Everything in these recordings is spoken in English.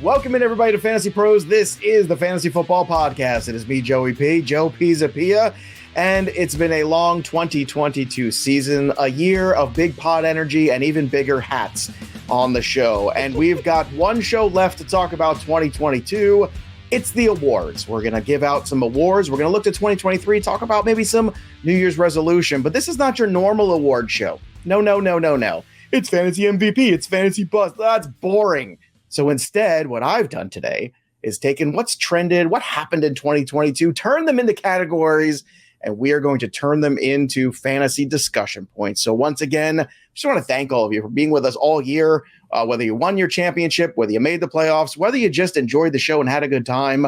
Welcome in, everybody, to Fantasy Pros. This is the Fantasy Football Podcast. It is me, Joey P, Joe Pizzapia, and it's been a long 2022 season, a year of big pod energy and even bigger hats on the show. And we've got one show left to talk about 2022. It's the awards. We're going to give out some awards. We're going to look to 2023, talk about maybe some New Year's resolution. But this is not your normal award show. No. It's Fantasy MVP. It's Fantasy Buzz. That's boring. So instead, what I've done today is taken what's trended, what happened in 2022, turn them into categories, and we are going to turn them into fantasy discussion points. So once again, I just want to thank all of you for being with us all year, whether you won your championship, whether you made the playoffs, whether you just enjoyed the show and had a good time.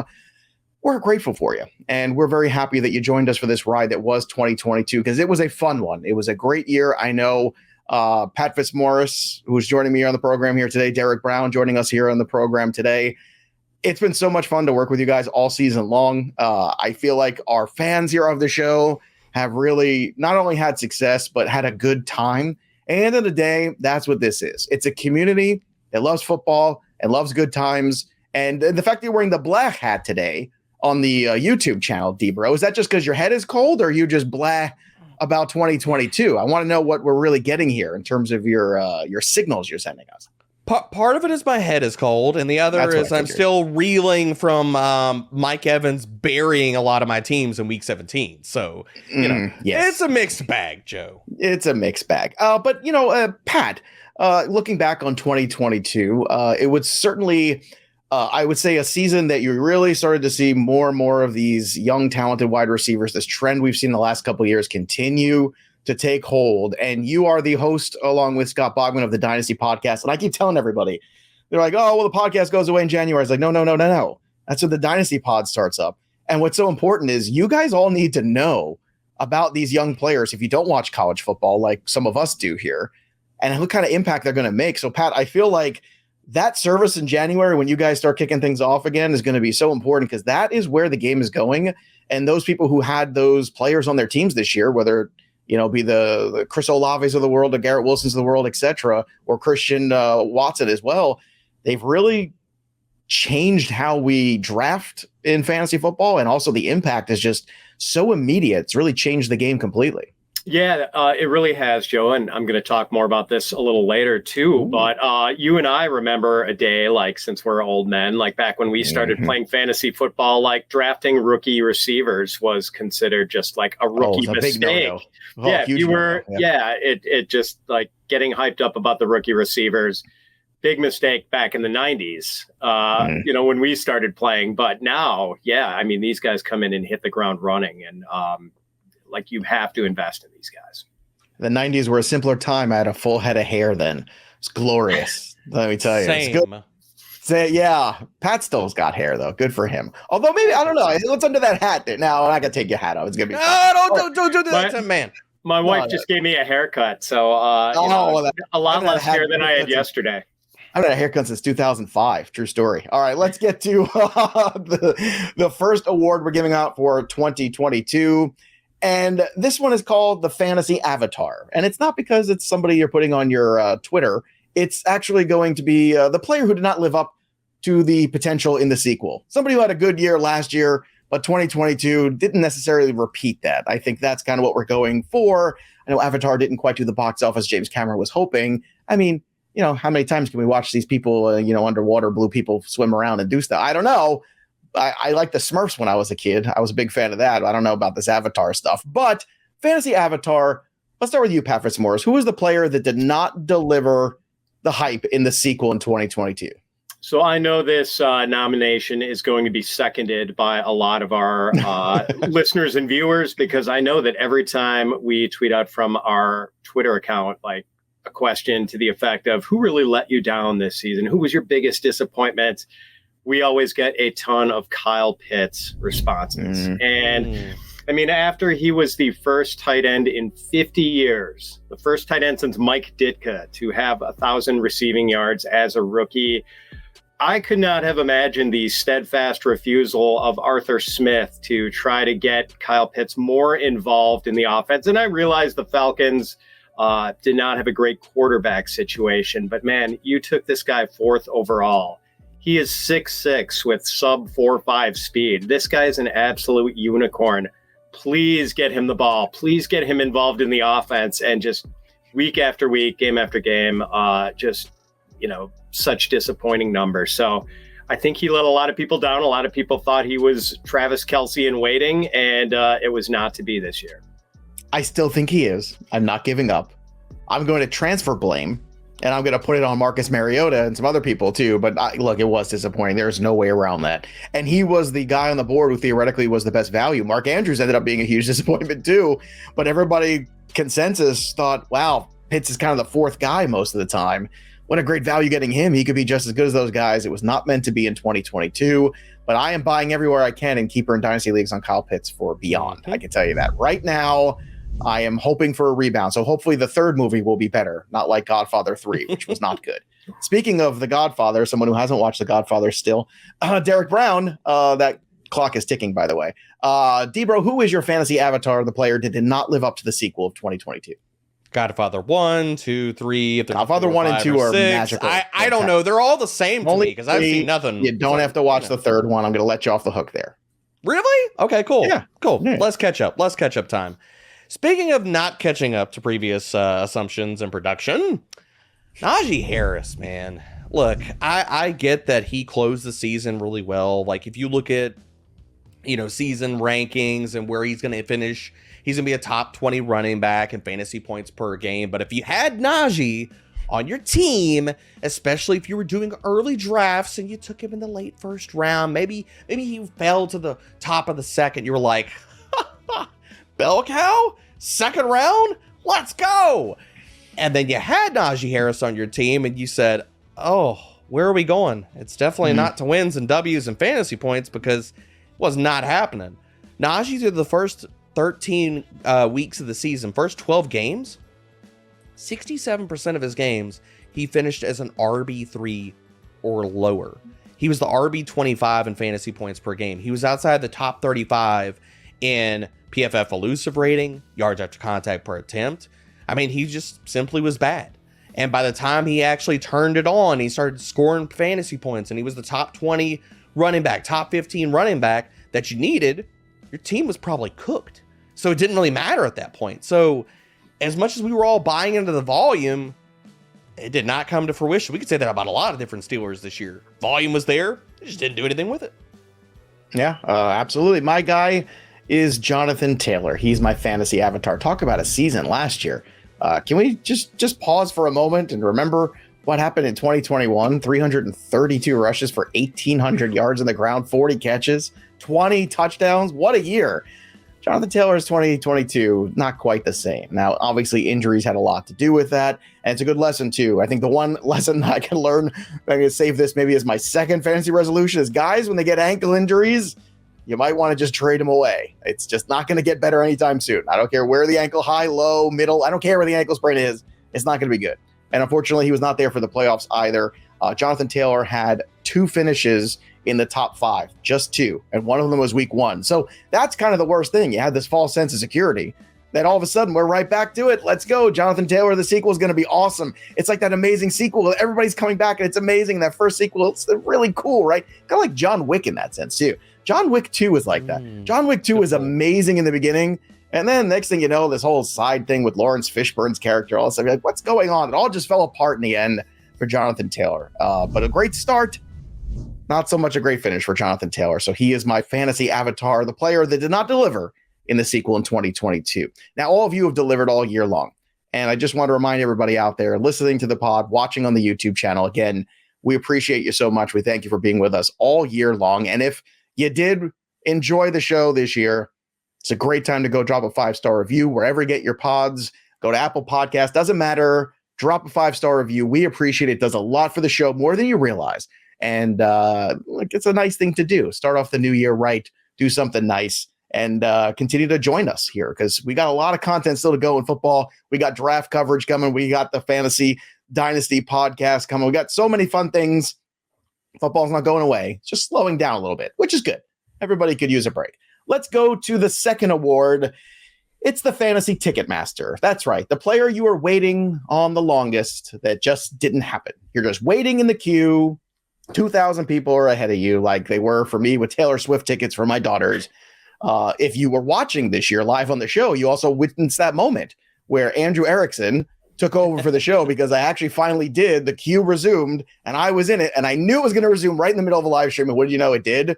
We're grateful for you, and we're very happy that you joined us for this ride that was 2022, because it was a fun one. It was a great year. I know Pat Fitzmaurice, who's joining me on the program here today, Derek Brown joining us here on the program today. It's been so much fun to work with you guys all season long. I feel like our fans here of the show have really not only had success, but had a good time. At the end of the day, that's what this is. It's a community that loves football and loves good times. And the fact that you're wearing the black hat today on the YouTube channel, D-Bro, is that just because your head is cold, or are you just blah about 2022? I want to know what we're really getting here in terms of your signals you're sending us. Part of it is my head is cold, and the other is I'm still reeling from Mike Evans burying a lot of my teams in Week 17. So, yes. It's a mixed bag, Joe. It's a mixed bag. But, Pat, looking back on 2022, it was certainly, I would say, a season that you really started to see more and more of these young, talented wide receivers. This trend we've seen the last couple of years continue to take hold. And you are the host, along with Scott Bogman, of the Dynasty Podcast. And I keep telling everybody, they're like, oh, well, the podcast goes away in January. I was like, no. That's when the Dynasty Pod starts up. And what's so important is you guys all need to know about these young players if you don't watch college football like some of us do here, and what kind of impact they're going to make. So, Pat, I feel like that service in January, when you guys start kicking things off again, is going to be so important, because that is where the game is going. And those people who had those players on their teams this year, whether be the Chris Olaves of the world, the Garrett Wilsons of the world, et cetera, or Christian Watson as well, they've really changed how we draft in fantasy football. And also the impact is just so immediate. It's really changed the game completely. Yeah, it really has, Joe. And I'm going to talk more about this a little later, too. Ooh. But you and I remember a day, like, since we're old men, like back when we started playing fantasy football, like drafting rookie receivers was considered just like a rookie mistake. It just like getting hyped up about the rookie receivers. Big mistake back in the 90s, when we started playing. But now, these guys come in and hit the ground running, and you have to invest in these guys. The 90s were a simpler time. I had a full head of hair then. It's glorious. Let me tell you. Same. It's good. Pat still's got hair, though. Good for him. Although maybe, I don't know. What's under that hat there? No, I got to take your hat off. It's going to be don't do that, man. My wife just gave me a haircut, so a lot less hair than I had yesterday. I've had a haircut since 2005. True story. All right, let's get to the first award we're giving out for 2022. And this one is called the Fantasy Avatar. And it's not because it's somebody you're putting on your Twitter. It's actually going to be the player who did not live up to the potential in the sequel. Somebody who had a good year last year, but 2022 didn't necessarily repeat that. I think that's kind of what we're going for. I know Avatar didn't quite do the box office James Cameron was hoping. I mean, how many times can we watch these people, underwater blue people swim around and do stuff? I don't know. I liked the Smurfs when I was a kid. I was a big fan of that. I don't know about this Avatar stuff. But Fantasy Avatar, let's start with you, Pat Fitzmaurice. Who was the player that did not deliver the hype in the sequel in 2022? So I know this nomination is going to be seconded by a lot of our listeners and viewers, because I know that every time we tweet out from our Twitter account, like a question to the effect of who really let you down this season? Who was your biggest disappointment? We always get a ton of Kyle Pitts responses. And after he was the first tight end in 50 years, the first tight end since Mike Ditka to have 1,000 receiving yards as a rookie, I could not have imagined the steadfast refusal of Arthur Smith to try to get Kyle Pitts more involved in the offense. And I realized the Falcons did not have a great quarterback situation, but man, you took this guy fourth overall. He is 6'6" with sub 4.5 speed. This guy is an absolute unicorn. Please get him the ball. Please get him involved in the offense, and just week after week, game after game, such disappointing numbers. So I think he let a lot of people down. A lot of people thought he was Travis Kelce in waiting, and it was not to be this year. I still think he is. I'm not giving up. I'm going to transfer blame, and I'm going to put it on Marcus Mariota and some other people too. But look, it was disappointing. There's no way around that. And he was the guy on the board who theoretically was the best value. Mark Andrews ended up being a huge disappointment too. But everybody consensus thought, wow, Pitts is kind of the fourth guy most of the time. What a great value getting him. He could be just as good as those guys. It was not meant to be in 2022. But I am buying everywhere I can in keeper and dynasty leagues on Kyle Pitts for beyond. I can tell you that right now. I am hoping for a rebound. So hopefully the third movie will be better, not like Godfather 3, which was not good. Speaking of The Godfather, someone who hasn't watched The Godfather still, Derek Brown, that clock is ticking, by the way. Debro, who is your fantasy avatar, the player that did not live up to the sequel of 2022? Godfather 1, 2, 3. Godfather 1 and 2 are magical. I don't know. They're all the same to me because I've seen nothing. You don't have to watch the third one. I'm going to let you off the hook there. Really? Okay, cool. Yeah. Cool. Yeah. Let's catch up. Let's catch up time. Speaking of not catching up to previous assumptions and production, Najee Harris, man. Look, I get that he closed the season really well. Like, if you look at, season rankings and where he's going to finish, he's going to be a top 20 running back in fantasy points per game. But if you had Najee on your team, especially if you were doing early drafts and you took him in the late first round, maybe he fell to the top of the second, you were like, bell cow? Second round? Let's go. And then you had Najee Harris on your team and you said, oh, where are we going? It's definitely not to wins and W's and fantasy points because it was not happening. Najee through the first 13 weeks of the season, first 12 games, 67% of his games, he finished as an RB3 or lower. He was the RB25 in fantasy points per game. He was outside the top 35 in PFF elusive rating, yards after contact per attempt. I mean, he just simply was bad. And by the time he actually turned it on, he started scoring fantasy points and he was the top 20 running back, top 15 running back that you needed. Your team was probably cooked. So it didn't really matter at that point. So as much as we were all buying into the volume, it did not come to fruition. We could say that about a lot of different Steelers this year. Volume was there. They just didn't do anything with it. Yeah, absolutely. My guy is Jonathan Taylor. He's my fantasy avatar. Talk about a season last year. Can we just pause for a moment and remember what happened in 2021? 332 rushes for 1,800 yards on the ground, 40 catches, 20 touchdowns. What a year. Jonathan Taylor's 2022, not quite the same. Now, obviously, injuries had a lot to do with that, and it's a good lesson, too. I think the one lesson that I can learn, I'm going to save this maybe as my second fantasy resolution, is guys, when they get ankle injuries, you might want to just trade them away. It's just not going to get better anytime soon. I don't care where the ankle, high, low, middle. I don't care where the ankle sprain is. It's not going to be good. And unfortunately, he was not there for the playoffs either. Jonathan Taylor had 2 finishes in the top 5, just 2. And one of them was week 1. So that's kind of the worst thing. You had this false sense of security. Then all of a sudden, we're right back to it. Let's go. Jonathan Taylor, the sequel is going to be awesome. It's like that amazing sequel. Everybody's coming back, and it's amazing. That first sequel, it's really cool, right? Kind of like John Wick in that sense, too. John Wick 2 was like that. John Wick 2 was amazing in the beginning. And then next thing you know, this whole side thing with Lawrence Fishburne's character, all of a sudden, like, what's going on? It all just fell apart in the end for Jonathan Taylor. But a great start. Not so much a great finish for Jonathan Taylor. So he is my fantasy avatar, the player that did not deliver in the sequel in 2022. Now, all of you have delivered all year long. And I just want to remind everybody out there listening to the pod, watching on the YouTube channel, again, we appreciate you so much. We thank you for being with us all year long. And if you did enjoy the show this year, it's a great time to go drop a 5-star review wherever you get your pods. Go to Apple Podcasts. Doesn't matter. Drop a 5-star review. We appreciate it. It does a lot for the show, more than you realize. And it's a nice thing to do. Start off the new year right. Do something nice. And continue to join us here because we got a lot of content still to go in football. We got draft coverage coming. We got the Fantasy Dynasty podcast coming. We got so many fun things. Football's not going away. It's just slowing down a little bit, which is good. Everybody could use a break. Let's go to the second award. It's the Fantasy Ticketmaster. That's right. The player you were waiting on the longest that just didn't happen. You're just waiting in the queue. 2,000 people are ahead of you, like they were for me with Taylor Swift tickets for my daughters. If you were watching this year live on the show, you also witnessed that moment where Andrew Erickson took over for the show because I actually finally did. The queue resumed and I was in it and I knew it was going to resume right in the middle of a live stream. And what did you know? It did.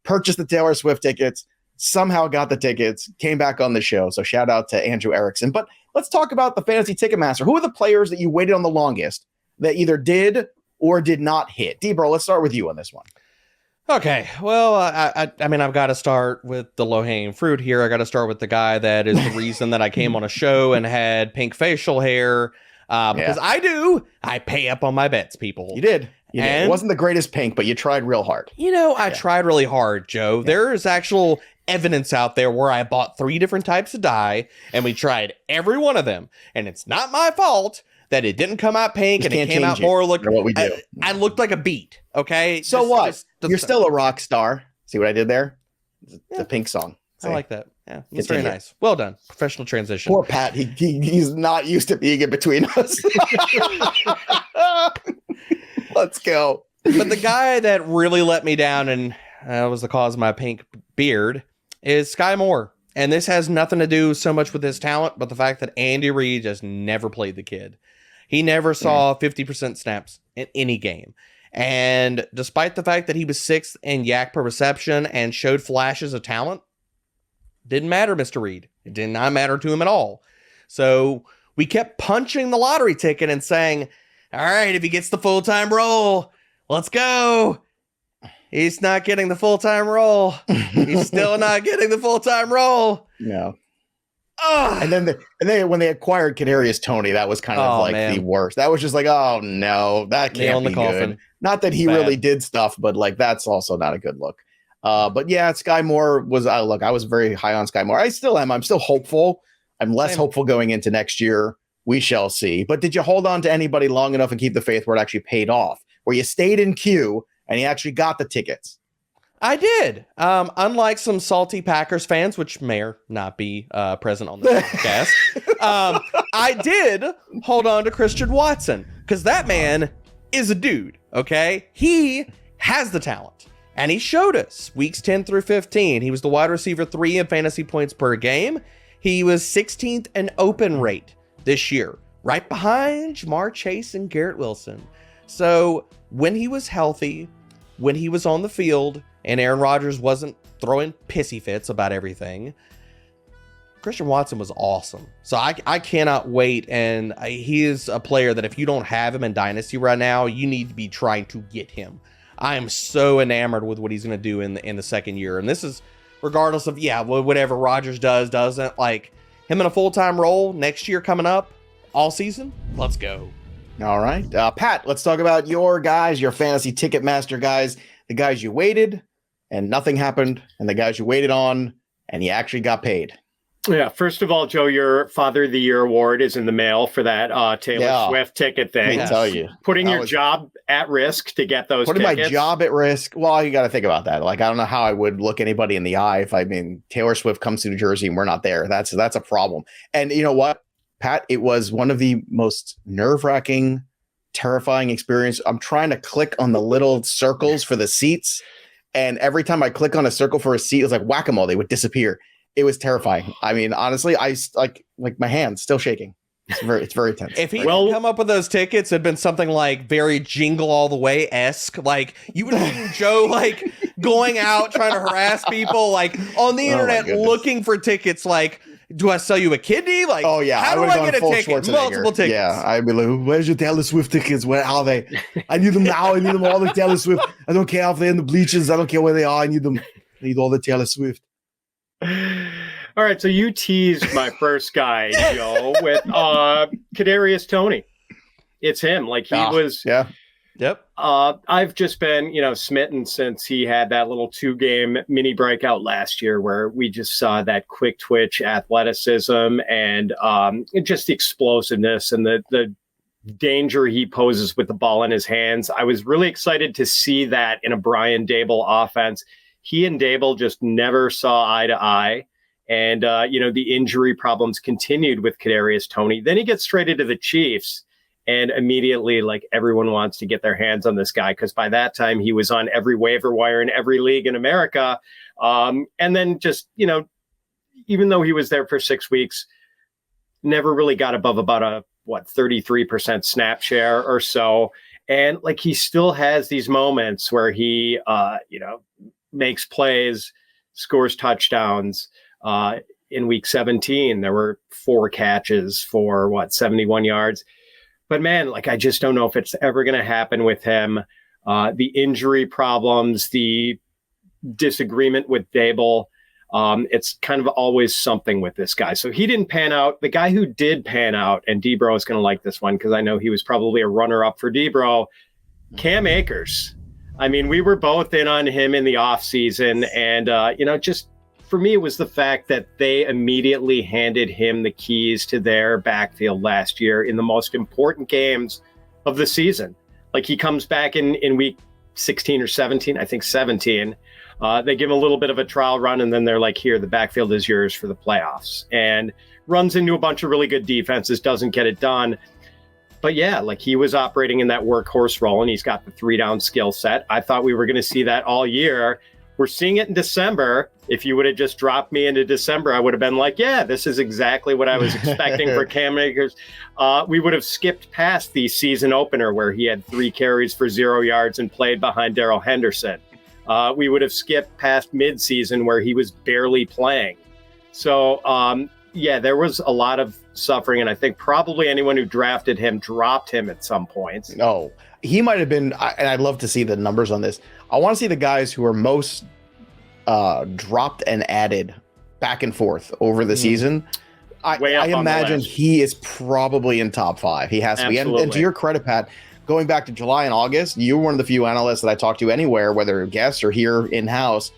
Purchased the Taylor Swift tickets, somehow got the tickets, came back on the show. So shout out to Andrew Erickson. But let's talk about the Fantasy Ticketmaster. Who are the players that you waited on the longest that either did or did not hit? D-Bro, let's start with you on this one. Okay, well, I mean, I've got to start with the low-hanging fruit here. I got to start with the guy that is the reason that I came on a show and had pink facial hair, because I pay up on my bets, people. You did. It wasn't the greatest pink, but you tried real hard. I tried really hard, Joe. Yeah. There is actual evidence out there where I bought 3 different types of dye, and we tried every one of them, and it's not my fault that it didn't come out pink and it came out more what we do. I looked like a beat. Okay. So what? You're still a rock star. See what I did there? The pink song. See? I like that. Yeah. It's very nice. Well done. Professional transition. Poor Pat. He's not used to being in between us. Let's go. But the guy that really let me down and was the cause of my pink beard is Skyy Moore. And this has nothing to do so much with his talent, but the fact that Andy Reid just never played the kid. He never saw 50% snaps in any game. And despite the fact that he was 6th in yak per reception and showed flashes of talent, didn't matter, Mr. Reid. It did not matter to him at all. So we kept punching the lottery ticket and saying, all right, if he gets the full-time role, let's go. He's not getting the full-time role. He's still not getting the full-time role. No. And then when they acquired Kadarius Toney, that was kind of the worst. That was just like, oh no, that can't be good. Not that he really did stuff, but like that's also not a good look. But yeah, Skyy Moore was I was very high on Skyy Moore. I still am. I'm still hopeful. I'm less hopeful going into next year. We shall see. But did you hold on to anybody long enough and keep the faith where it actually paid off? Where you stayed in queue and you actually got the tickets? I did. Unlike some salty Packers fans, which may or not be present on the podcast, I did hold on to Christian Watson because that man is a dude, okay? He has the talent, and he showed us weeks 10 through 15. He was the wide receiver 3 in fantasy points per game. He was 16th in open rate this year, right behind Jamar Chase and Garrett Wilson. So when he was healthy, when he was on the field, and Aaron Rodgers wasn't throwing pissy fits about everything, Christian Watson was awesome. So I cannot wait. And he is a player that if you don't have him in Dynasty right now, you need to be trying to get him. I am so enamored with what he's going to do in the second year. And this is regardless of, whatever Rodgers doesn't. Like him in a full-time role next year coming up all season. Let's go. All right. Pat, let's talk about your guys, your fantasy Ticketmaster guys, the guys you waited and nothing happened, and the guys you waited on, and you actually got paid. Yeah, first of all, Joe, your Father of the Year award is in the mail for that Taylor Swift ticket thing. Let me tell you. Putting your job at risk to get those tickets. Putting my job at risk? Well, you got to think about that. Like, I don't know how I would look anybody in the eye if, Taylor Swift comes to New Jersey and we're not there. That's a problem. And you know what, Pat? It was one of the most nerve-wracking, terrifying experience. I'm trying to click on the little circles for the seats. And every time I click on a circle for a seat, it was like whack-a-mole. They would disappear. It was terrifying. I mean, honestly, I like my hands still shaking. It's very tense. If he had come up with those tickets, it'd been something like very Jingle All the Way-esque. Like you would have seen Joe like going out trying to harass people like on the internet looking for tickets. Like, do I sell you a kidney? Like, oh yeah, how do I get a ticket? Multiple tickets. Yeah, I'd be like, where's your Taylor Swift tickets? Where are they? I need them now. I need them all. The Taylor Swift. I don't care if they're in the bleachers. I don't care where they are. I need them. I need all the Taylor Swift. All right, so you teased my first guy, Joe, with Kadarius Toney. It's him. Like he was. Yeah. Yep. I've just been, smitten since he had that little 2-game mini breakout last year where we just saw that quick twitch athleticism and just the explosiveness and the danger he poses with the ball in his hands. I was really excited to see that in a Brian Daboll offense. He and Daboll just never saw eye to eye. And, the injury problems continued with Kadarius Toney. Then he gets traded to the Chiefs. And immediately, like, everyone wants to get their hands on this guy because by that time he was on every waiver wire in every league in America. And then just, even though he was there for 6 weeks, never really got above about a 33% snap share or so. And like, he still has these moments where he, makes plays, scores touchdowns. In week 17, there were 4 catches for 71 yards. But man, like, I just don't know if it's ever going to happen with him. The injury problems, the disagreement with Dable, it's kind of always something with this guy. So he didn't pan out. The guy who did pan out, and Debro is going to like this one because I know he was probably a runner-up for Debro, Cam Akers. I mean, we were both in on him in the offseason, and, just for me, it was the fact that they immediately handed him the keys to their backfield last year in the most important games of the season. Like, he comes back in week 16 or 17, I think 17. They give him a little bit of a trial run, and then they're like, here, the backfield is yours for the playoffs. And runs into a bunch of really good defenses, doesn't get it done. But yeah, like, he was operating in that workhorse role, and he's got the 3-down skill set. I thought we were going to see that all year. We're seeing it in December. If you would have just dropped me into December, I would have been like, yeah, this is exactly what I was expecting for Cam Akers. We would have skipped past the season opener where he had 3 carries for 0 yards and played behind Darrell Henderson. We would have skipped past midseason where he was barely playing. So, there was a lot of suffering, and I think probably anyone who drafted him dropped him at some point. No, he might have been, and I'd love to see the numbers on this. I want to see the guys who are most dropped and added back and forth over the season. I imagine he is probably in top 5. He has to be. And to your credit, Pat, going back to July and August, you were one of the few analysts that I talked to anywhere, whether guests or here in-house,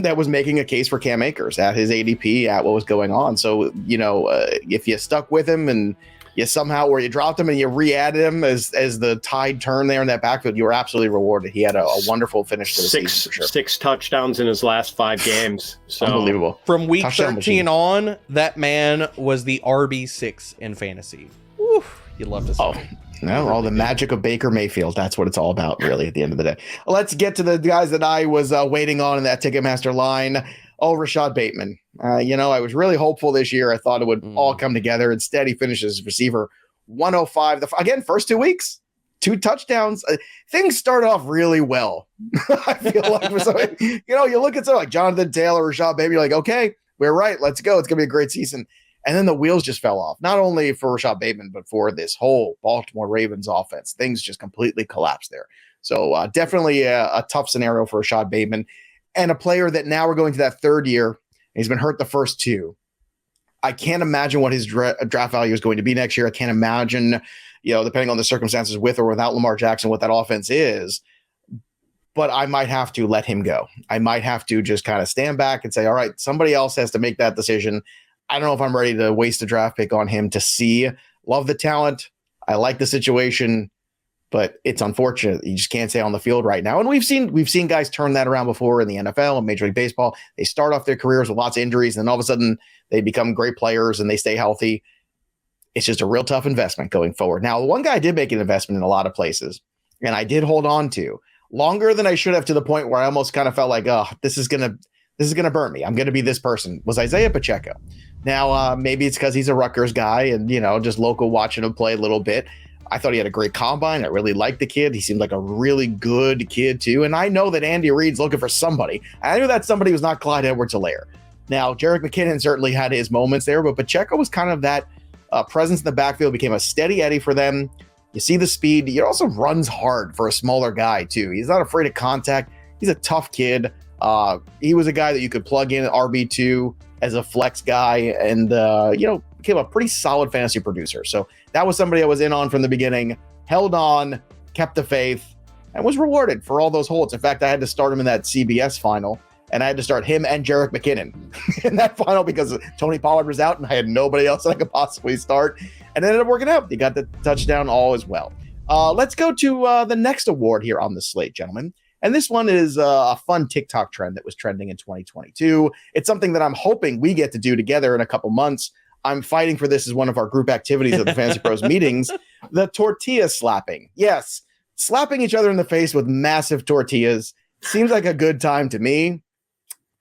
that was making a case for Cam Akers at his ADP, at what was going on. So, if you stuck with him and you somehow, or you dropped him and you re-added him as the tide turned there in that backfield, you were absolutely rewarded. He had a wonderful finish to the season, for sure. 6 touchdowns in his last 5 games. So unbelievable. From week 13 on, that man was the RB6 in fantasy. Woo, you'd love to see it. No, all the magic of Baker Mayfield. That's what it's all about, really, at the end of the day. Let's get to the guys that I was waiting on in that Ticketmaster line. Oh, Rashod Bateman. I was really hopeful this year. I thought it would all come together. Instead, he finishes receiver 105. Again, first 2 weeks, 2 touchdowns. Things start off really well. I feel like, you look at something like Jonathan Taylor, Rashod Bateman, you're like, okay, we're right. Let's go. It's going to be a great season. And then the wheels just fell off, not only for Rashod Bateman, but for this whole Baltimore Ravens offense. Things just completely collapsed there. So definitely a tough scenario for Rashod Bateman, and a player that now we're going to that 3rd year. He's been hurt the first 2. I can't imagine what his draft value is going to be next year. I can't imagine, depending on the circumstances with or without Lamar Jackson, what that offense is. But I might have to let him go. I might have to just kind of stand back and say, all right, somebody else has to make that decision. I don't know if I'm ready to waste a draft pick on him to see. Love the talent. I like the situation, but it's unfortunate. You just can't stay on the field right now. And we've seen guys turn that around before in the NFL and Major League Baseball. They start off their careers with lots of injuries, and then all of a sudden they become great players and they stay healthy. It's just a real tough investment going forward. Now, one guy I did make an investment in a lot of places, and I did hold on to longer than I should have, to the point where I almost kind of felt like, oh, this is gonna burn me. I'm gonna be this person. Was Isiah Pacheco. Now, maybe it's because he's a Rutgers guy and, just local, watching him play a little bit. I thought he had a great combine. I really liked the kid. He seemed like a really good kid, too. And I know that Andy Reid's looking for somebody. I knew that somebody was not Clyde Edwards-Helaire. Now, Jerick McKinnon certainly had his moments there, but Pacheco was kind of that presence in the backfield, became a steady Eddie for them. You see the speed. He also runs hard for a smaller guy, too. He's not afraid of contact. He's a tough kid. He was a guy that you could plug in at RB2 as a flex guy, and became a pretty solid fantasy producer. So that was somebody I was in on from the beginning, held on, kept the faith, and was rewarded for all those holds. In fact, I had to start him in that CBS final, and I had to start him and Jerick McKinnon in that final because Tony Pollard was out and I had nobody else that I could possibly start. And it ended up working out. He got the touchdown, all as well. Let's go to the next award here on the slate, gentlemen. And this one is a fun TikTok trend that was trending in 2022. It's something that I'm hoping we get to do together in a couple months. I'm fighting for this as one of our group activities at the Fantasy Pros meetings, the tortilla slapping. Yes, slapping each other in the face with massive tortillas seems like a good time to me.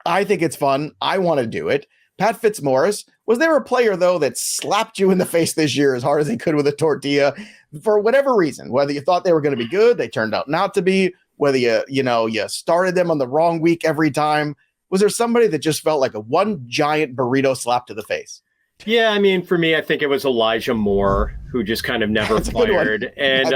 I think it's fun. I want to do it. Pat Fitzmaurice, was there a player, though, that slapped you in the face this year as hard as he could with a tortilla for whatever reason? Whether you thought they were going to be good, they turned out not to be, whether you started them on the wrong week every time. Was there somebody that just felt like a one giant burrito slap to the face? Yeah, I mean, for me, I think it was Elijah Moore, who just kind of never fired. And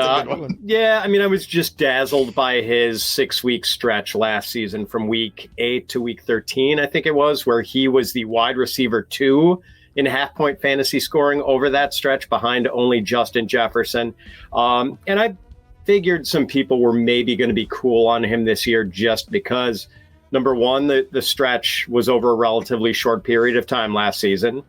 yeah, I mean, I was just dazzled by his 6-week stretch last season from week 8 to week 13, I think it was, where he was the wide receiver 2 in half-point fantasy scoring over that stretch behind only Justin Jefferson. And I figured some people were maybe going to be cool on him this year just because, number one, the stretch was over a relatively short period of time last season.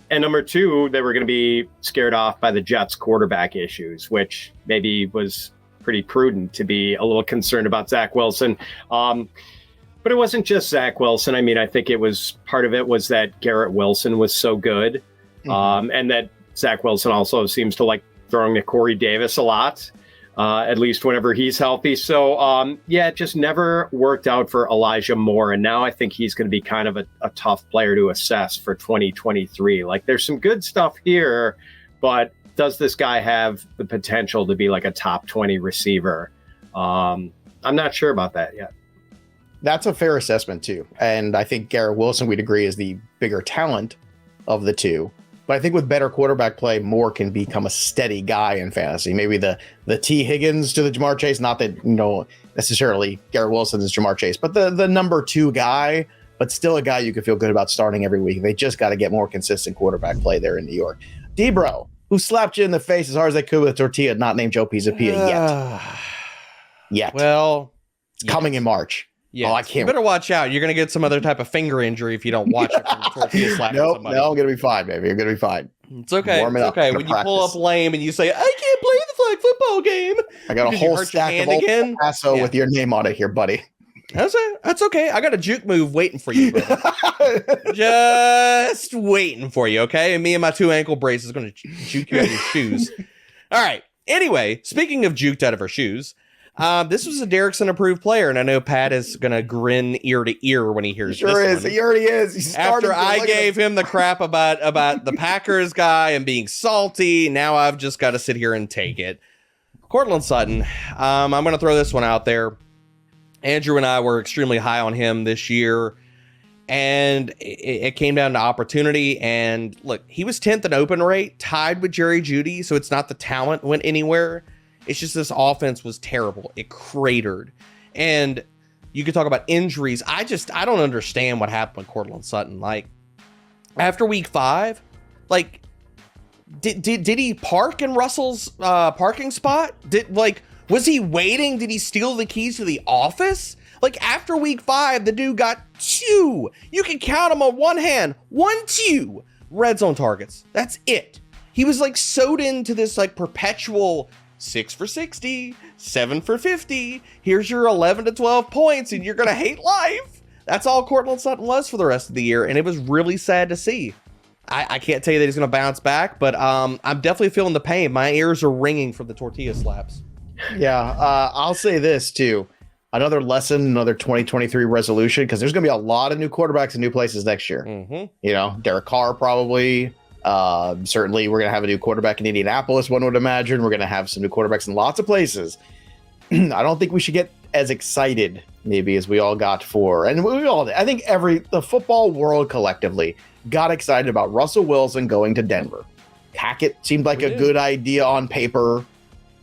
And number two, they were going to be scared off by the Jets' quarterback issues, which maybe was pretty prudent to be a little concerned about Zach Wilson. But it wasn't just Zach Wilson. I mean, I think part of it was that Garrett Wilson was so good. And that Zach Wilson also seems to like throwing to Corey Davis a lot, at least whenever he's healthy. So, it just never worked out for Elijah Moore. And now I think he's going to be kind of a tough player to assess for 2023. Like, there's some good stuff here, but does this guy have the potential to be like a top 20 receiver? I'm not sure about that yet. That's a fair assessment, too. And I think Garrett Wilson, we'd agree, is the bigger talent of the two. But I think with better quarterback play, Moore can become a steady guy in fantasy. Maybe the T. Higgins to the Jamar Chase, not that, necessarily Garrett Wilson is Jamar Chase, but the number 2 guy, but still a guy you could feel good about starting every week. They just got to get more consistent quarterback play there in New York. Debro, who slapped you in the face as hard as they could with a tortilla, not named Joe Pisapia yet. Well, it's coming in March. Yeah, I can't. You better watch out. You're going to get some other type of finger injury if you don't watch it from tortilla slapping somebody. No, I'm going to be fine, baby. I'm going to be fine. It's okay. It's okay. When you pull up lame and you say, I can't play the flag football game. I got a whole stack of old Paso with your name on it here, buddy. That's okay. I got a juke move waiting for you, brother. Just waiting for you, okay? And me and my 2 ankle braces is going to juke you out of your shoes. All right. Anyway, speaking of juked out of her shoes, this was a Derrickson approved player, and I know Pat is going to grin ear to ear when he hears this one. He already is. After I gave him the crap about the Packers guy and being salty, now I've just got to sit here and take it. Courtland Sutton, I'm going to throw this one out there. Andrew and I were extremely high on him this year, and it came down to opportunity. And look, he was 10th in open rate, tied with Jerry Jeudy, so it's not the talent went anywhere. It's just this offense was terrible. It cratered. And you could talk about injuries. I don't understand what happened with Courtland Sutton. Like, after week 5, like, did he park in Russell's parking spot? Was he waiting? Did he steal the keys to the office? Like, after week 5, the dude got 2. You can count them on one hand. 1-2 red zone targets. That's it. He was like sewed into this like perpetual 6 for 60, 7 for 50. Here's your 11 to 12 points, and you're going to hate life. That's all Courtland Sutton was for the rest of the year, and it was really sad to see. I can't tell you that he's going to bounce back, but I'm definitely feeling the pain. My ears are ringing from the tortilla slaps. Yeah, I'll say this, too. Another lesson, another 2023 resolution, because there's going to be a lot of new quarterbacks in new places next year. Derek Carr probably. Certainly we're going to have a new quarterback in Indianapolis, one would imagine. We're going to have some new quarterbacks in lots of places. I don't think we should get as excited maybe as we all got for, and I think the football world collectively got excited about Russell Wilson going to Denver. Hackett seemed like a good idea on paper.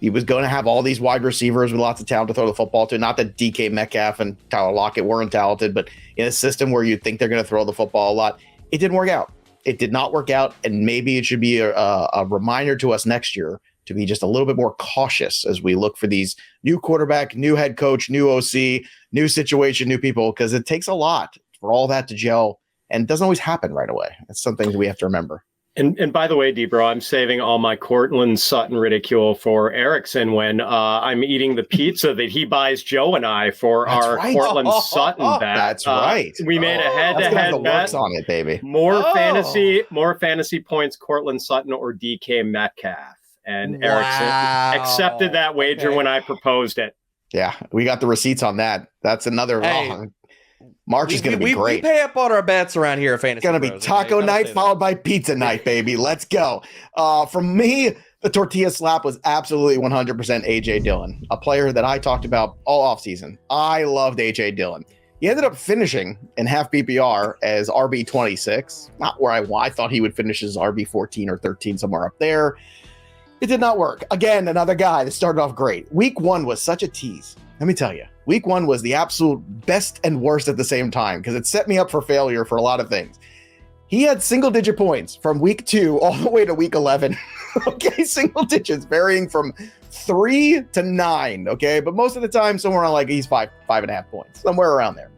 He was going to have all these wide receivers with lots of talent to throw the football to. Not that DK Metcalf and Tyler Lockett weren't talented, but in a system where you'd think they're going to throw the football a lot, it didn't work out. It did not work out, and maybe it should be a reminder to us next year to be just a little bit more cautious as we look for these new quarterback, new head coach, new OC, new situation, new people, because it takes a lot for all that to gel, and it doesn't always happen right away. That's some things we have to remember. And by the way, Debro, I'm saving all my Courtland Sutton ridicule for Erickson when I'm eating the pizza that he buys Joe and I for Courtland Sutton bet. That's right. We made a head-to-head bet on it, baby. More fantasy points, Courtland Sutton or DK Metcalf. And Erickson accepted that wager when I proposed it. Yeah, we got the receipts on that. That's another long. March is going to be great. We pay up on our bets around here at Fantasy Pros. It's going to be taco night followed by pizza night, baby. Let's go. From me, the tortilla slap was absolutely 100% AJ Dillon, a player that I talked about all offseason. I loved AJ Dillon. He ended up finishing in half PPR as RB26, not where I thought he would finish as RB14 or 13, somewhere up there. It did not work. Again, another guy that started off great. Week 1 was such a tease. Let me tell you, week 1 was the absolute best and worst at the same time because it set me up for failure for a lot of things. He had single-digit points from week 2 all the way to week 11. Okay, single digits varying from 3 to 9. Okay, but most of the time somewhere around like he's 5.5 points, somewhere around there.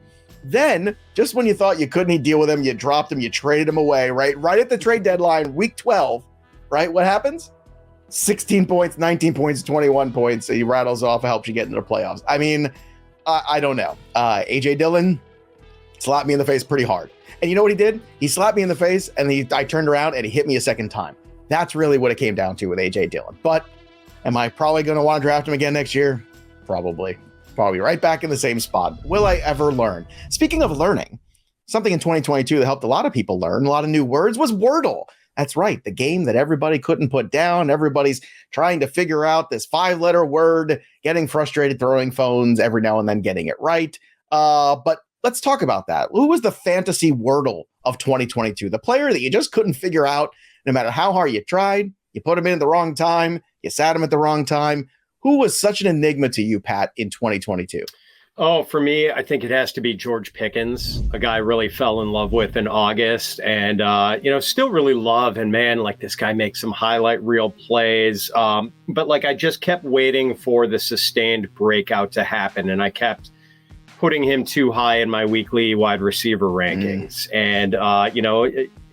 Then, just when you thought you couldn't deal with him, you dropped him, you traded him away, right? Right at the trade deadline, week 12, right? What happens? 16 points, 19 points, 21 points. He rattles off, helps you get into the playoffs. I mean, I don't know. AJ Dillon slapped me in the face pretty hard. And you know what he did? He slapped me in the face and I turned around and he hit me a second time. That's really what it came down to with AJ Dillon. But am I probably going to want to draft him again next year? Probably right back in the same spot. Will I ever learn? Speaking of learning, something in 2022 that helped a lot of people learn, a lot of new words, was Wordle. That's right. The game that everybody couldn't put down. Everybody's trying to figure out this 5-letter word, getting frustrated, throwing phones every now and then, getting it right. But let's talk about that. Who was the fantasy Wordle of 2022? The player that you just couldn't figure out no matter how hard you tried. You put him in at the wrong time. You sat him at the wrong time. Who was such an enigma to you, Pat, in 2022? Oh, for me, I think it has to be George Pickens, a guy I really fell in love with in August and, still really love. And man, like this guy makes some highlight reel plays. But like I just kept waiting for the sustained breakout to happen. And I kept putting him too high in my weekly wide receiver rankings. And,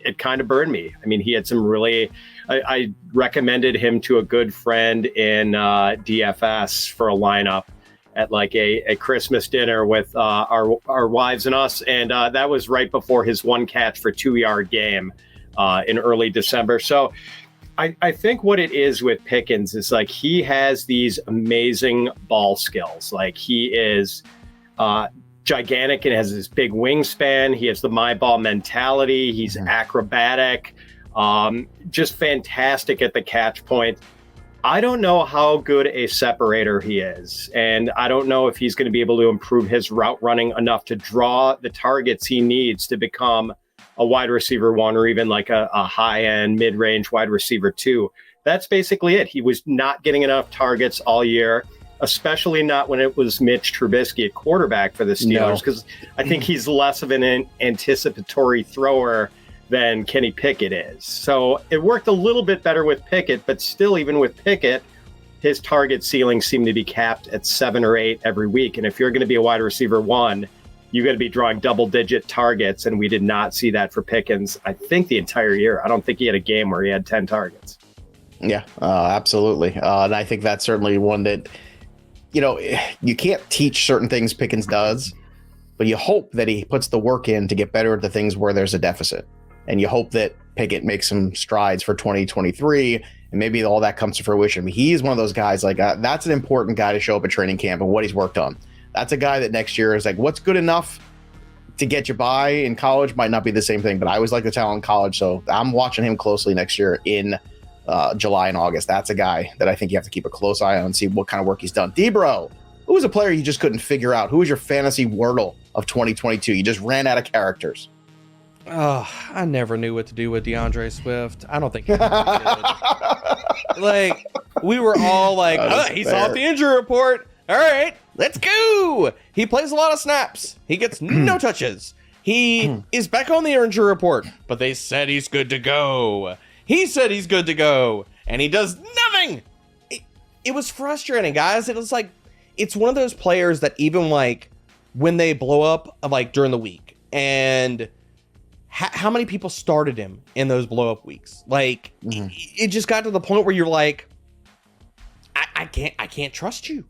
it kind of burned me. I mean, he had some really, I recommended him to a good friend in DFS for a lineup at like a Christmas dinner with our wives and us. And that was right before his 1 catch for 2-yard game in early December. So I think what it is with Pickens is like he has these amazing ball skills. Like he is gigantic and has this big wingspan. He has the my ball mentality. He's acrobatic, just fantastic at the catch point. I don't know how good a separator he is, and I don't know if he's going to be able to improve his route running enough to draw the targets he needs to become a wide receiver 1 or even like a high-end, mid-range wide receiver 2. That's basically it. He was not getting enough targets all year, especially not when it was Mitch Trubisky at quarterback for the Steelers, because I think he's less of an anticipatory thrower than Kenny Pickett is. So it worked a little bit better with Pickett, but still, even with Pickett, his target ceiling seemed to be capped at 7 or 8 every week. And if you're going to be a wide receiver 1, you got to be drawing double-digit targets, and we did not see that for Pickens, I think, the entire year. I don't think he had a game where he had 10 targets. Yeah, absolutely. And I think that's certainly one that, you can't teach certain things Pickens does, but you hope that he puts the work in to get better at the things where there's a deficit. And you hope that Pickett makes some strides for 2023, and maybe all that comes to fruition. I mean, he's one of those guys, like, that's an important guy to show up at training camp and what he's worked on. That's a guy that next year is like, what's good enough to get you by in college might not be the same thing, but I always like the talent in college, so I'm watching him closely next year in July and August. That's a guy that I think you have to keep a close eye on and see what kind of work he's done. Debro, who was a player you just couldn't figure out? Who was your fantasy Wordle of 2022? You just ran out of characters. Oh, I never knew what to do with DeAndre Swift. I don't think he was good. Like, we were all like, he's off the injury report. All right, let's go. He plays a lot of snaps. He gets no touches. He is back on the injury report, but they said he's good to go. He said he's good to go, and he does nothing. It was frustrating, guys. It was like, it's one of those players that even like when they blow up like during the week and how many people started him in those blow up weeks? Like, it just got to the point where you're like, I can't trust you.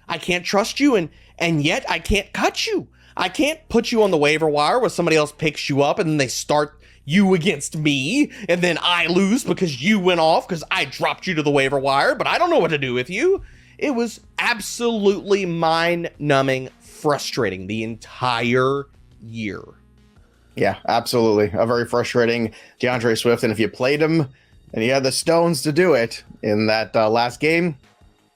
I can't trust you. And yet I can't cut you. I can't put you on the waiver wire where somebody else picks you up and then they start you against me. And then I lose because you went off because I dropped you to the waiver wire, but I don't know what to do with you. It was absolutely mind-numbing, frustrating the entire year. Yeah, absolutely. A very frustrating DeAndre Swift. And if you played him and you had the stones to do it in that last game,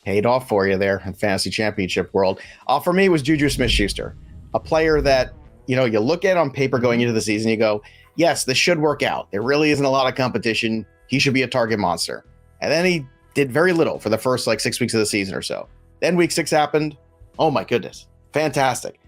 paid off for you there in fantasy championship world. For me, it was JuJu Smith-Schuster, a player that, you look at on paper going into the season, you go, yes, this should work out. There really isn't a lot of competition. He should be a target monster. And then he did very little for the first 6 weeks of the season or so. Then week 6 happened. Oh my goodness. Fantastic.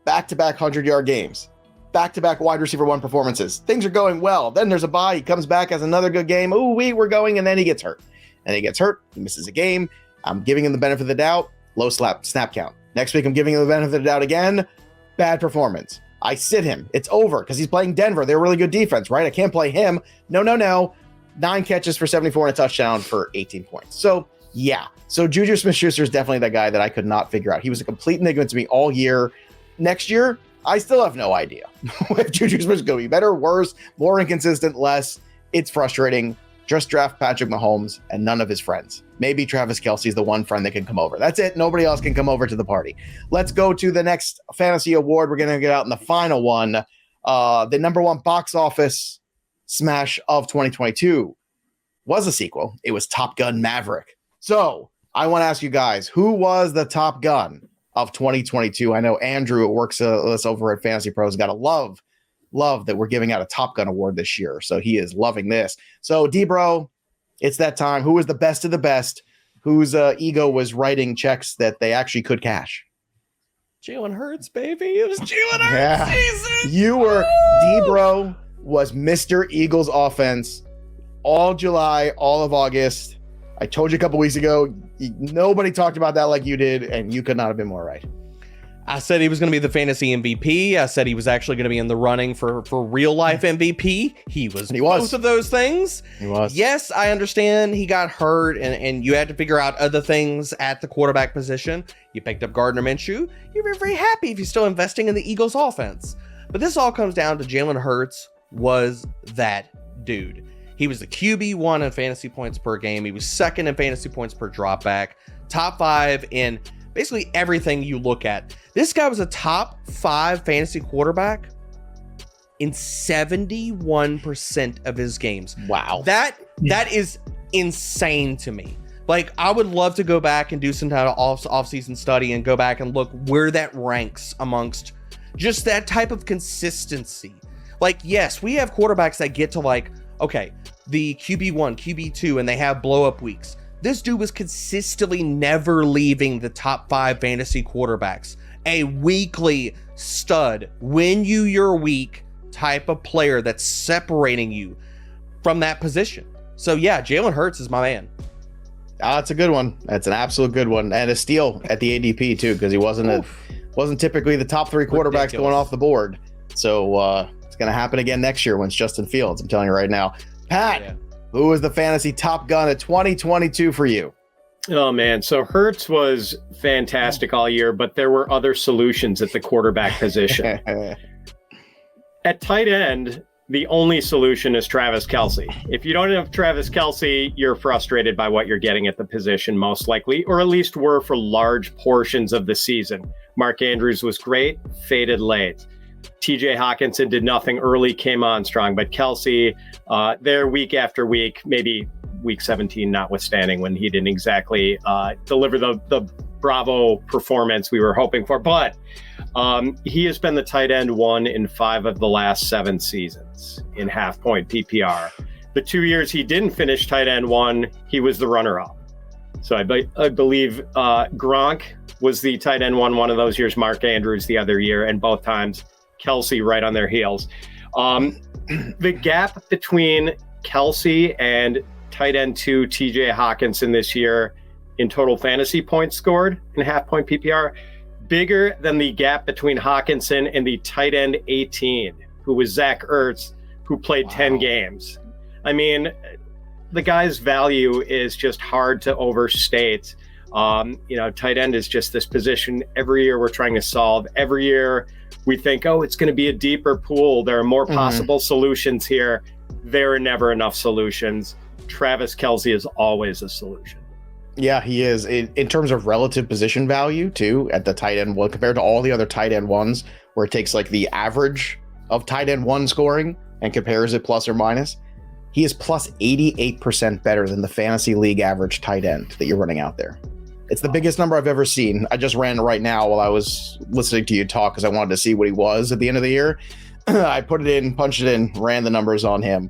Back-to-back 100-yard games. Back-to-back wide receiver 1 performances. Things are going well. Then there's a bye. He comes back, has another good game. Ooh, we're going. And then he gets hurt. He misses a game. I'm giving him the benefit of the doubt. Low snap count. Next week, I'm giving him the benefit of the doubt again. Bad performance. I sit him. It's over because he's playing Denver. They're a really good defense, right? I can't play him. No. 9 catches for 74 and a touchdown for 18 points. So, yeah. So, JuJu Smith-Schuster is definitely the guy that I could not figure out. He was a complete enigma to me all year. Next year, I still have no idea if JuJu Smith is going to be better, worse, more inconsistent, less. It's frustrating. Just draft Patrick Mahomes and none of his friends. Maybe Travis Kelce is the one friend that can come over. That's it. Nobody else can come over to the party. Let's go to the next fantasy award. We're going to get out in the final one. The number 1 box office smash of 2022 was a sequel. It was Top Gun Maverick. So I want to ask you guys, who was the Top Gun of 2022? I know Andrew, who works us over at FantasyPros, got to love that we're giving out a Top Gun award this year. So he is loving this. So D-Bro, it's that time. Who was the best of the best? Whose ego was writing checks that they actually could cash? Jalen Hurts, baby. It was Jalen Hurts season. You were, D-Bro was Mr. Eagles offense all July, all of August. I told you a couple weeks ago, nobody talked about that like you did, and you could not have been more right. I said he was going to be the fantasy MVP. I said he was actually going to be in the running for real life MVP. He was both of those things. He was. Yes, I understand he got hurt and you had to figure out other things at the quarterback position. You picked up Gardner Minshew. You're very, very happy if you're still investing in the Eagles offense. But this all comes down to Jalen Hurts was that dude. He was the QB1 in fantasy points per game. He was second in fantasy points per dropback. Top 5 in basically everything you look at. This guy was a top 5 fantasy quarterback in 71% of his games. Wow. That is insane to me. Like, I would love to go back and do some kind of off-season study and go back and look where that ranks amongst just that type of consistency. Like, yes, we have quarterbacks that get to okay, the QB1, QB2, and they have blow-up weeks. This dude was consistently never leaving the top 5 fantasy quarterbacks. A weekly stud, win you your week type of player that's separating you from that position. So yeah, Jalen Hurts is my man. That's a good one. That's an absolute good one. And a steal at the ADP too, because he wasn't typically the top 3 quarterbacks going off the board. So it's going to happen again next year when it's Justin Fields. I'm telling you right now. Pat, who was the fantasy Top Gun of 2022 for you? Oh, man. So Hurts was fantastic all year, but there were other solutions at the quarterback position. At tight end, the only solution is Travis Kelce. If you don't have Travis Kelce, you're frustrated by what you're getting at the position, most likely, or at least were for large portions of the season. Mark Andrews was great, faded late. TJ Hawkinson did nothing early, came on strong, but Kelce, there week after week, maybe week 17 notwithstanding, when he didn't exactly deliver the bravo performance we were hoping for. But he has been the tight end 1 in 5 of the last 7 seasons in half-point PPR. The 2 years he didn't finish tight end 1, he was the runner-up. So I believe Gronk was the tight end 1 of those years, Mark Andrews the other year, and both times Kelce right on their heels. The gap between Kelce and tight end 2 TJ Hawkinson this year in total fantasy points scored in half-point PPR, bigger than the gap between Hawkinson and the tight end 18, who was Zach Ertz, who played 10 games. I mean, the guy's value is just hard to overstate. Tight end is just this position every year we're trying to solve. Every year we think, it's going to be a deeper pool. There are more possible solutions here. There are never enough solutions. Travis Kelce is always a solution. Yeah, he is. In terms of relative position value, too, at the tight end one, compared to all the other tight end ones, where it takes like the average of tight end one scoring and compares it plus or minus, he is plus 88% better than the fantasy league average tight end that you're running out there. It's the biggest number I've ever seen. I just ran it right now while I was listening to you talk because I wanted to see what he was at the end of the year. I put it in, punched it in, ran the numbers on him.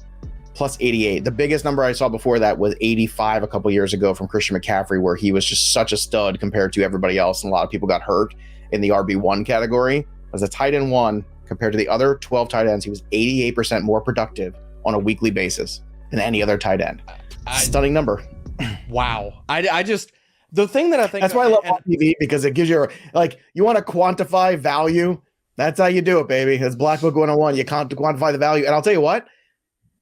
Plus 88. The biggest number I saw before that was 85 a couple years ago from Christian McCaffrey, where he was just such a stud compared to everybody else, and a lot of people got hurt in the RB1 category. As a tight end one, compared to the other 12 tight ends, he was 88% more productive on a weekly basis than any other tight end. Stunning number. Wow. I just, the thing that I think... That's why I love on TV, because it gives you, you want to quantify value. That's how you do it, baby. It's Black Book 101. You can't quantify the value. And I'll tell you what,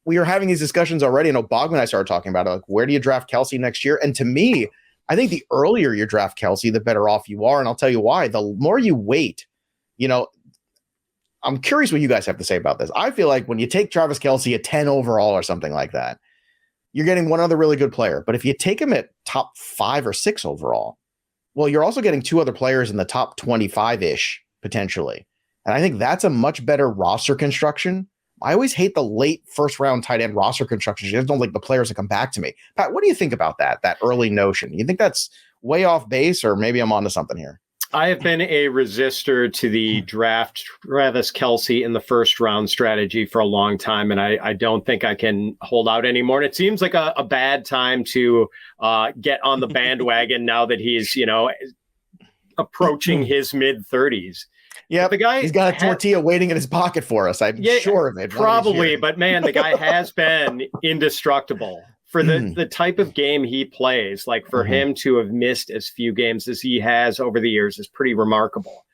we are having these discussions already. I know Bogman and I started talking about it. Like, where do you draft Kelce next year? And to me, I think the earlier you draft Kelce, the better off you are. And I'll tell you why. The more you wait, I'm curious what you guys have to say about this. I feel like when you take Travis Kelce at 10 overall or something like that, you're getting one other really good player. But if you take him at top 5 or 6 overall, well, you're also getting 2 other players in the top 25-ish potentially. And I think that's a much better roster construction. I always hate the late first round tight end roster construction. I just don't like the players that come back to me. Pat, what do you think about that early notion? You think that's way off base, or maybe I'm onto something here? I have been a resistor to the draft Travis Kelce in the first round strategy for a long time, and I don't think I can hold out anymore. And it seems like a bad time to get on the bandwagon now that he's, approaching his mid-30s. Yeah, he's got a tortilla waiting in his pocket for us. I'm sure of it. Probably, but man, the guy has been indestructible for the type of game he plays. Like for him to have missed as few games as he has over the years is pretty remarkable.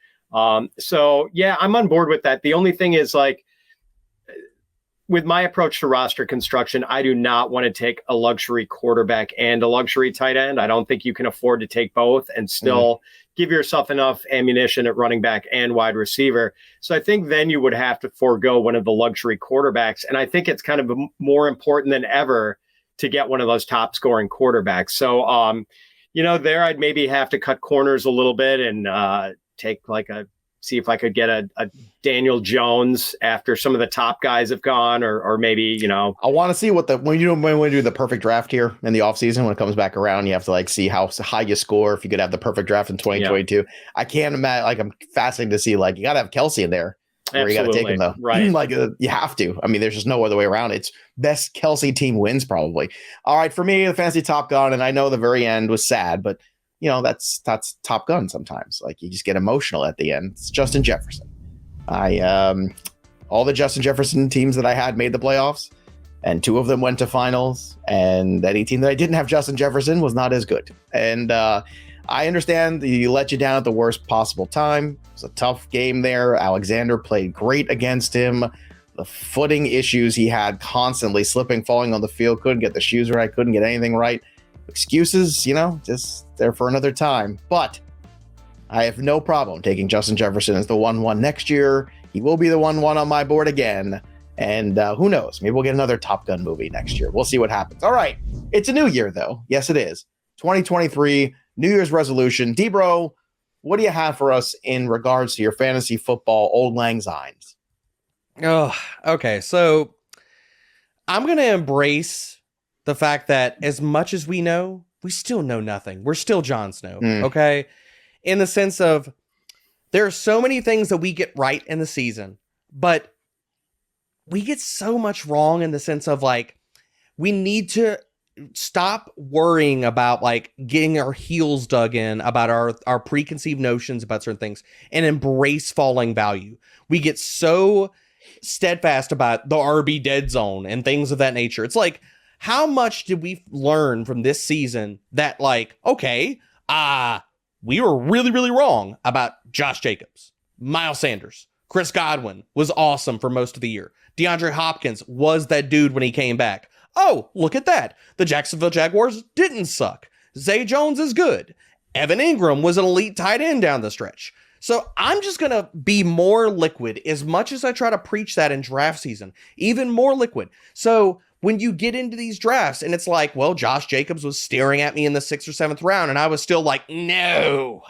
So yeah, I'm on board with that. The only thing is, like, with my approach to roster construction, I do not want to take a luxury quarterback and a luxury tight end. I don't think you can afford to take both and still give yourself enough ammunition at running back and wide receiver. So I think then you would have to forego one of the luxury quarterbacks. And I think it's kind of more important than ever to get one of those top scoring quarterbacks. So, there I'd maybe have to cut corners a little bit and take see if I could get a Daniel Jones after some of the top guys have gone, or maybe, I want to see what when we do the perfect draft here in the offseason, when it comes back around, you have to see how high you score if you could have the perfect draft in 2022. Yeah. I can't imagine, I'm fascinated to see, you got to have Kelce in there. Where you got to take him, though. Right. You have to. I mean, there's just no other way around. It's best Kelce team wins, probably. All right, for me, the fantasy Top Gun, and I know the very end was sad, but that's Top Gun sometimes. You just get emotional at the end. It's Justin Jefferson. All the Justin Jefferson teams that I had made the playoffs, and 2 of them went to finals, and any team that I didn't have Justin Jefferson was not as good. And I understand he let you down at the worst possible time. It was a tough game there. Alexander played great against him. The footing issues he had, constantly slipping, falling on the field, couldn't get the shoes right, couldn't get anything right. Excuses, just there for another time. But I have no problem taking Justin Jefferson as the 1-1 next year. He will be the 1-1 on my board again. And who knows? Maybe we'll get another Top Gun movie next year. We'll see what happens. All right. It's a new year, though. Yes, it is. 2023, New Year's resolution. D-Bro, what do you have for us in regards to your fantasy football Auld Lang Synes? Oh, okay. So I'm going to embrace the fact that as much as we know, we still know nothing. We're still Jon Snow, okay? In the sense of there are so many things that we get right in the season, but we get so much wrong in the sense of we need to stop worrying about getting our heels dug in about our preconceived notions about certain things and embrace falling value. We get so steadfast about the RB dead zone and things of that nature. It's how much did we learn from this season that we were really, really wrong about Josh Jacobs, Miles Sanders, Chris Godwin was awesome for most of the year. DeAndre Hopkins was that dude when he came back. Oh, look at that. The Jacksonville Jaguars didn't suck. Zay Jones is good. Evan Ingram was an elite tight end down the stretch. So I'm just going to be more liquid as much as I try to preach that in draft season, even more liquid. So when you get into these drafts and it's like, well, Josh Jacobs was staring at me in the 6th or 7th round and I was still like, no.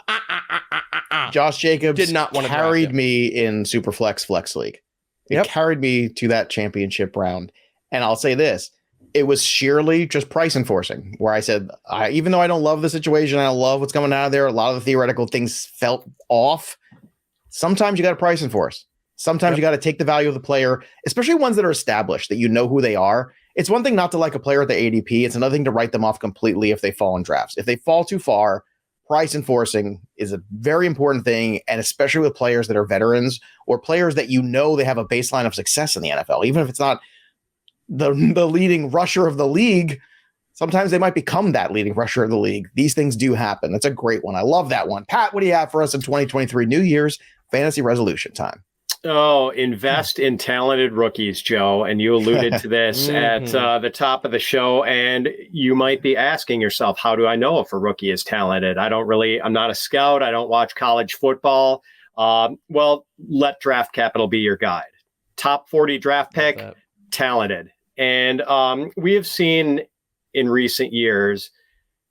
Josh Jacobs did not want to carried me in Superflex Flex League. It carried me to that championship round. And I'll say this, it was sheerly just price enforcing where I said, even though I don't love the situation, I don't love what's coming out of there. A lot of the theoretical things felt off. Sometimes you got to price enforce. Sometimes you got to take the value of the player, especially ones that are established, that you know who they are. It's one thing not to like a player at the ADP. It's another thing to write them off completely if they fall in drafts. If they fall too far, price enforcing is a very important thing, and especially with players that are veterans or players that you know they have a baseline of success in the NFL, even if it's not the leading rusher of the league, sometimes they might become that leading rusher of the league. These things do happen. That's a great one. I love that one. Pat, what do you have for us in 2023 New Year's fantasy resolution time? Oh, invest in talented rookies, Joe. And you alluded to this at the top of the show. And you might be asking yourself, how do I know if a rookie is talented? I'm not a scout. I don't watch college football. Well, let Draft Capital be your guide. Top 40 draft pick, talented. And we have seen in recent years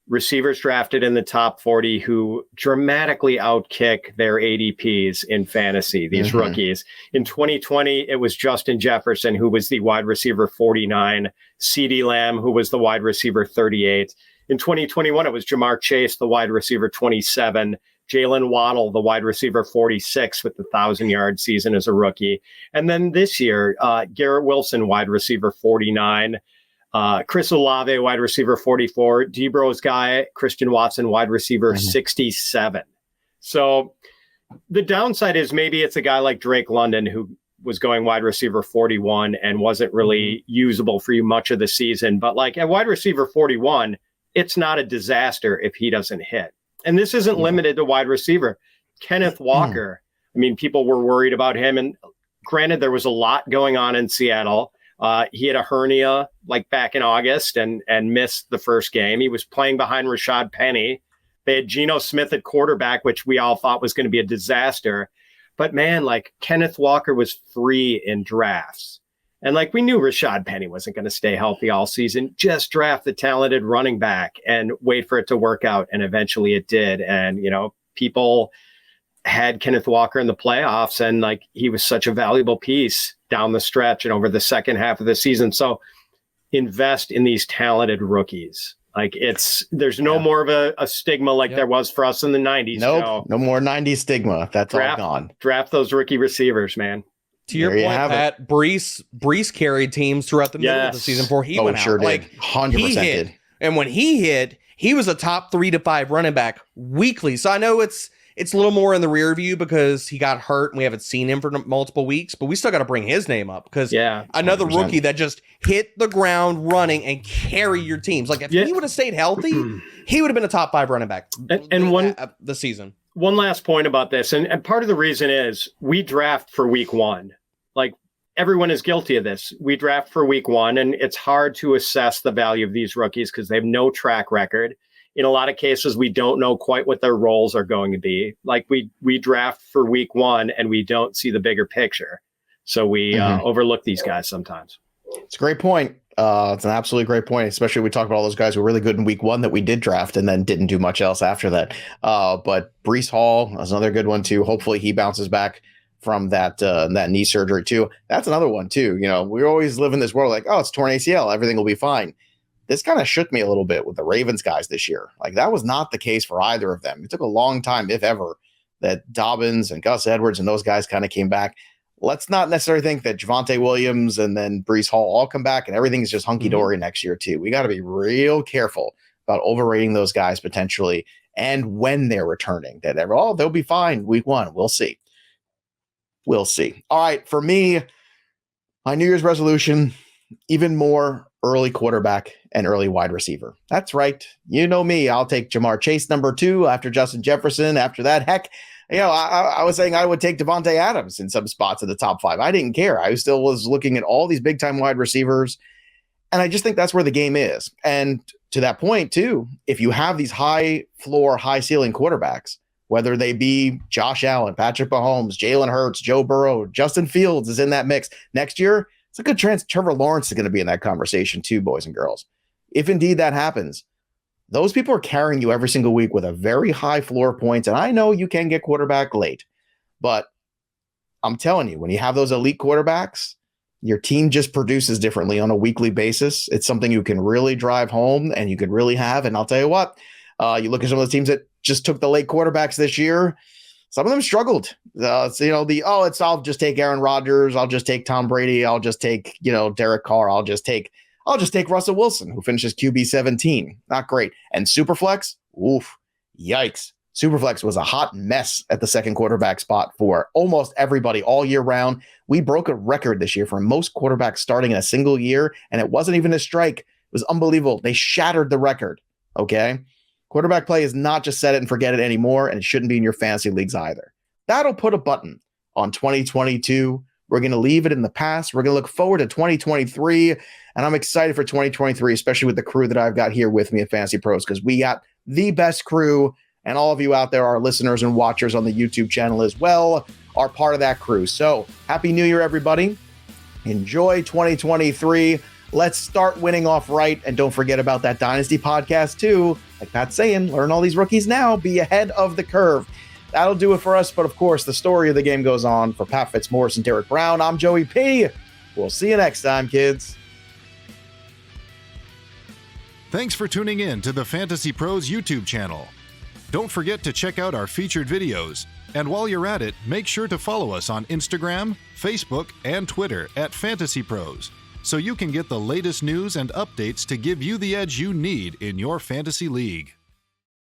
receivers drafted in the top 40 who dramatically outkick their ADPs in fantasy, these rookies. In 2020, it was Justin Jefferson, who was the wide receiver 49, CeeDee Lamb, who was the wide receiver 38. In 2021, it was Jamar Chase, the wide receiver 27, Jalen Waddle, the wide receiver 46 with the 1,000-yard season as a rookie. And then this year, Garrett Wilson, wide receiver 49, Chris Olave, wide receiver 44, Debro's guy, Christian Watson, wide receiver 67. So the downside is maybe it's a guy like Drake London who was going wide receiver 41 and wasn't really usable for you much of the season. But like at wide receiver 41, it's not a disaster if he doesn't hit. And this isn't limited to wide receiver. Kenneth Walker, I mean, people were worried about him. And granted, there was a lot going on in Seattle. He had a hernia like back in August and missed the first game. He was playing behind Rashod Penny. They had Geno Smith at quarterback, which we all thought was going to be a disaster. But man, like Kenneth Walker was free in drafts. And like we knew Rashod Penny wasn't going to stay healthy all season. Just draft the talented running back and wait for it to work out. And eventually it did. And, you know, people had Kenneth Walker in the playoffs and like he was such a valuable piece down the stretch and over the second half of the season. So invest in these talented rookies. Like there's no more of a stigma like there was for us in the 90s. Nope, no more 90s stigma. That's all gone. Draft those rookie receivers, man. To your point, Pat, Brees carried teams throughout the middle of the season before he went out. Sure did. Like 100% did. And when he hit, he was a top 3 to 5 running back weekly. So I know it's a little more in the rear view because he got hurt and we haven't seen him for multiple weeks, but we still got to bring his name up because another 100%. Rookie that just hit the ground running and carry your teams. Like if he would have stayed healthy, he would have been a top 5 running back the season. One last point about this. And part of the reason is we draft for week 1. Like everyone is guilty of this. We draft for week 1 and it's hard to assess the value of these rookies because they have no track record. In a lot of cases, we don't know quite what their roles are going to be. Like we draft for week 1 and we don't see the bigger picture. So we overlook these guys sometimes. It's a great point. It's an absolutely great point, especially we talk about all those guys who were really good in week 1 that we did draft and then didn't do much else after that. But Breece Hall is another good one too. Hopefully he bounces back from that knee surgery too. That's another one too. You know, we always live in this world like, oh, it's torn ACL. Everything will be fine. This kind of shook me a little bit with the Ravens guys this year. Like that was not the case for either of them. It took a long time, if ever, that Dobbins and Gus Edwards and those guys kind of came back. Let's not necessarily think that Javonte Williams and then Breece Hall all come back and everything's just hunky-dory next year too. We got to be real careful about overrating those guys potentially and when they're returning. That they'll be fine week 1. We'll see. We'll see. All right, for me, my New Year's resolution, even more early quarterback and early wide receiver. That's right. You know me. I'll take Jamar Chase number 2 after Justin Jefferson. After that, heck, I was saying I would take Devontae Adams in some spots in the top 5. I didn't care. I still was looking at all these big time wide receivers. And I just think that's where the game is. And to that point, too, if you have these high floor, high ceiling quarterbacks, whether they be Josh Allen, Patrick Mahomes, Jalen Hurts, Joe Burrow, Justin Fields is in that mix. Next year, it's a good chance Trevor Lawrence is going to be in that conversation too, boys and girls. If indeed that happens, those people are carrying you every single week with a very high floor points. And I know you can get quarterback late, but I'm telling you, when you have those elite quarterbacks, your team just produces differently on a weekly basis. It's something you can really drive home and you can really have. And I'll tell you what, you look at some of the teams that just took the late quarterbacks this year. Some of them struggled. I'll just take Aaron Rodgers. I'll just take Tom Brady. I'll just take, Derek Carr. I'll just take Russell Wilson, who finishes QB 17. Not great. And Superflex, oof, yikes. Superflex was a hot mess at the second quarterback spot for almost everybody all year round. We broke a record this year for most quarterbacks starting in a single year, and it wasn't even a strike. It was unbelievable. They shattered the record, okay? Quarterback play is not just set it and forget it anymore, and it shouldn't be in your fantasy leagues either. That'll put a button on 2022. We're going to leave it in the past. We're going to look forward to 2023, and I'm excited for 2023, especially with the crew that I've got here with me at Fantasy Pros, because we got the best crew, and all of you out there, our listeners and watchers on the YouTube channel as well, are part of that crew. So Happy New Year, everybody. Enjoy 2023. Let's start winning off right, and don't forget about that Dynasty podcast too. Like Pat's saying, learn all these rookies now, be ahead of the curve. That'll do it for us, but of course, the story of the game goes on. For Pat Fitzmaurice and Derek Brown, I'm Joey P. We'll see you next time, kids. Thanks for tuning in to the Fantasy Pros YouTube channel. Don't forget to check out our featured videos. And while you're at it, make sure to follow us on Instagram, Facebook, and Twitter at Fantasy Pros, so you can get the latest news and updates to give you the edge you need in your fantasy league.